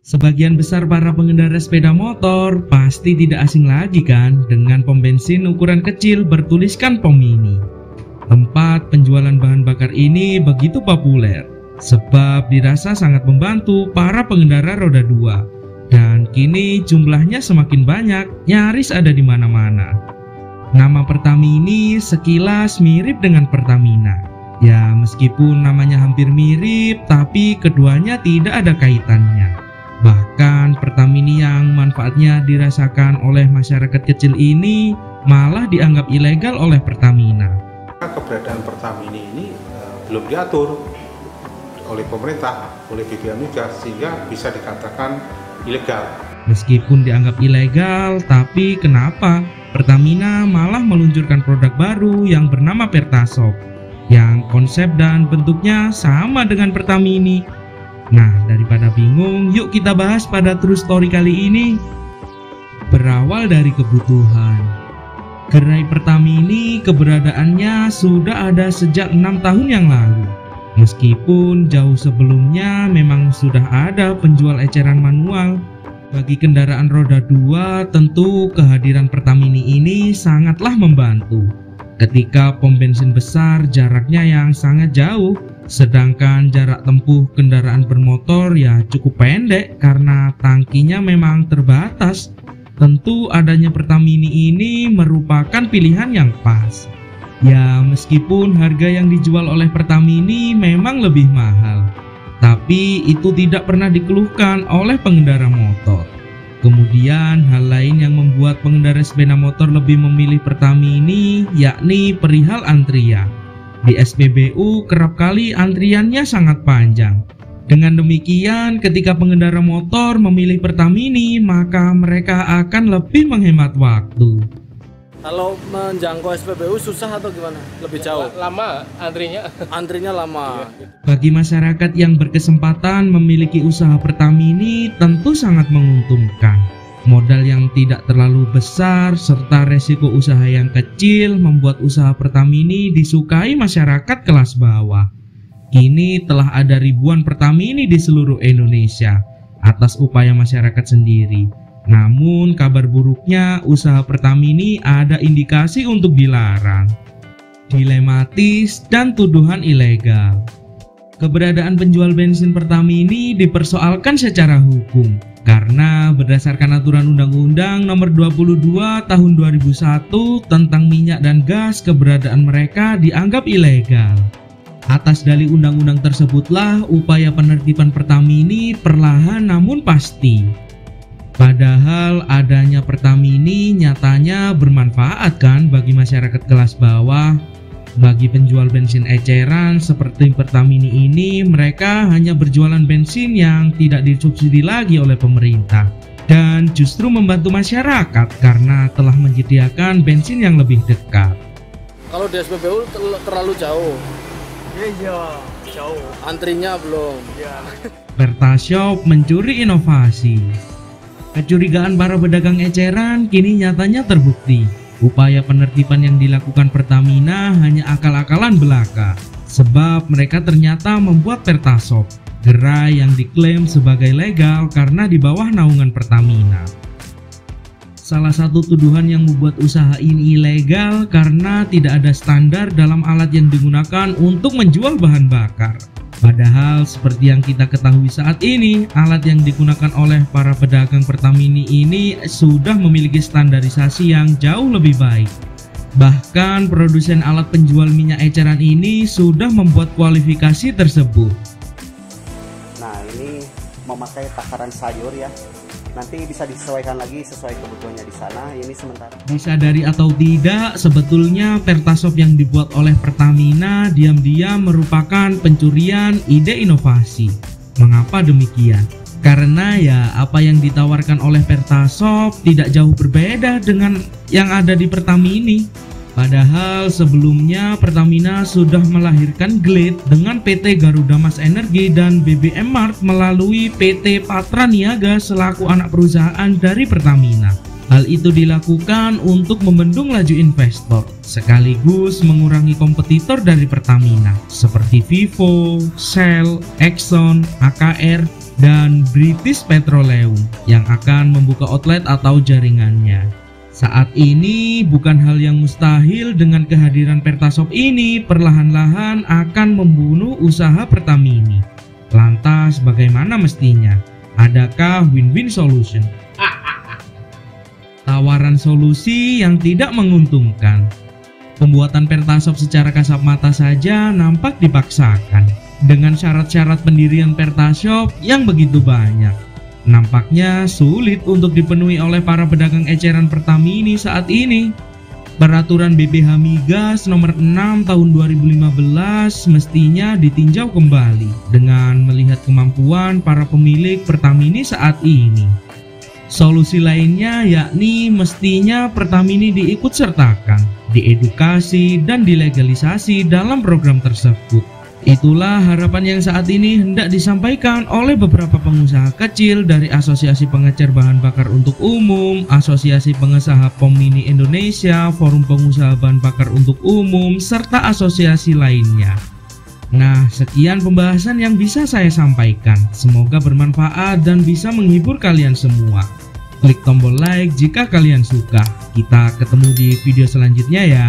Sebagian besar para pengendara sepeda motor pasti tidak asing lagi kan dengan pom bensin ukuran kecil bertuliskan POM mini. Tempat penjualan bahan bakar ini begitu populer sebab dirasa sangat membantu para pengendara roda 2 dan kini jumlahnya semakin banyak, nyaris ada di mana-mana. Nama Pertamini sekilas mirip dengan Pertamina. Ya, meskipun namanya hampir mirip, tapi keduanya tidak ada kaitannya. Bahkan Pertamini yang manfaatnya dirasakan oleh masyarakat kecil ini malah dianggap ilegal oleh Pertamina. Keberadaan Pertamini ini belum diatur oleh pemerintah, oleh BBM Migas, sehingga bisa dikatakan ilegal. Meskipun dianggap ilegal, tapi kenapa Pertamina malah meluncurkan produk baru yang bernama Pertasop, yang konsep dan bentuknya sama dengan Pertamini. Nah, daripada bingung, yuk kita bahas pada True Story kali ini. Berawal dari kebutuhan, gerai Pertamini keberadaannya sudah ada sejak 6 tahun yang lalu. Meskipun jauh sebelumnya memang sudah ada penjual eceran manual. Bagi kendaraan roda 2, tentu kehadiran Pertamini ini sangatlah membantu. Ketika pom bensin besar jaraknya yang sangat jauh, sedangkan jarak tempuh kendaraan bermotor ya cukup pendek karena tangkinya memang terbatas. Tentu adanya Pertamini ini merupakan pilihan yang pas. Ya, meskipun harga yang dijual oleh Pertamini memang lebih mahal, tapi itu tidak pernah dikeluhkan oleh pengendara motor. Kemudian hal lain yang membuat pengendara sepeda motor lebih memilih Pertamini yakni perihal antrian. Di SPBU kerap kali antriannya sangat panjang. Dengan demikian, ketika pengendara motor memilih Pertamini, maka mereka akan lebih menghemat waktu. Kalau menjangkau SPBU susah atau gimana? Lebih jauh? Lama antrinya. Antrinya lama. Bagi masyarakat yang berkesempatan memiliki usaha Pertamini tentu sangat menguntungkan. Modal yang tidak terlalu besar serta resiko usaha yang kecil membuat usaha Pertamini disukai masyarakat kelas bawah. Kini telah ada ribuan Pertamini di seluruh Indonesia atas upaya masyarakat sendiri. Namun kabar buruknya usaha Pertamini ada indikasi untuk dilarang, dilematis, dan tuduhan ilegal. Keberadaan penjual bensin Pertamini dipersoalkan secara hukum karena berdasarkan aturan Undang-Undang Nomor 22 Tahun 2001 tentang minyak dan gas, keberadaan mereka dianggap ilegal. Atas dalih undang-undang tersebutlah upaya penertiban Pertamini perlahan namun pasti. Padahal adanya Pertamini nyatanya bermanfaat kan bagi masyarakat kelas bawah. Bagi penjual bensin eceran seperti Pertamini ini, mereka hanya berjualan bensin yang tidak disubsidi lagi oleh pemerintah dan justru membantu masyarakat karena telah menyediakan bensin yang lebih dekat. Kalau di SPBU terlalu jauh. Iya, jauh. Antrinya belum. Ya. Pertasop mencuri inovasi. Kecurigaan para pedagang eceran kini nyatanya terbukti. Upaya penertiban yang dilakukan Pertamina hanya akal-akalan belaka, sebab mereka ternyata membuat Pertasop, gerai yang diklaim sebagai legal karena di bawah naungan Pertamina. Salah satu tuduhan yang membuat usaha ini ilegal karena tidak ada standar dalam alat yang digunakan untuk menjual bahan bakar. Padahal seperti yang kita ketahui saat ini, alat yang digunakan oleh para pedagang Pertamini ini sudah memiliki standarisasi yang jauh lebih baik. Bahkan produsen alat penjual minyak eceran ini sudah membuat kualifikasi tersebut. Nah, ini memakai takaran sayur ya. Nanti bisa disesuaikan lagi sesuai kebutuhannya di sana. Ini sementara. Disadari atau tidak, sebetulnya Pertasop yang dibuat oleh Pertamina diam-diam merupakan pencurian ide inovasi. Mengapa demikian? Karena ya apa yang ditawarkan oleh Pertasop tidak jauh berbeda dengan yang ada di Pertamini. Padahal sebelumnya Pertamina sudah melahirkan Glade dengan PT Garuda Mas Energi dan BBM Mart melalui PT Patra Niaga selaku anak perusahaan dari Pertamina. Hal itu dilakukan untuk membendung laju investor, sekaligus mengurangi kompetitor dari Pertamina seperti Vivo, Shell, Exxon, AKR, dan British Petroleum yang akan membuka outlet atau jaringannya. Saat ini bukan hal yang mustahil dengan kehadiran Pertasop ini perlahan-lahan akan membunuh usaha Pertamini. Lantas bagaimana mestinya? Adakah win-win solution? Tawaran solusi yang tidak menguntungkan. Pembuatan Pertasop secara kasat mata saja nampak dipaksakan dengan syarat-syarat pendirian Pertasop yang begitu banyak. Nampaknya sulit untuk dipenuhi oleh para pedagang eceran Pertamini saat ini. Peraturan BPH Migas nomor 6 tahun 2015 mestinya ditinjau kembali dengan melihat kemampuan para pemilik Pertamini saat ini. Solusi lainnya yakni mestinya Pertamini diikut sertakan, diedukasi, dan dilegalisasi dalam program tersebut. Itulah harapan yang saat ini hendak disampaikan oleh beberapa pengusaha kecil dari Asosiasi Pengecer Bahan Bakar untuk Umum, Asosiasi Pengusaha POM Mini Indonesia, Forum Pengusaha Bahan Bakar untuk Umum, serta asosiasi lainnya. Nah, sekian pembahasan yang bisa saya sampaikan. Semoga bermanfaat dan bisa menghibur kalian semua. Klik tombol like jika kalian suka. Kita ketemu di video selanjutnya ya.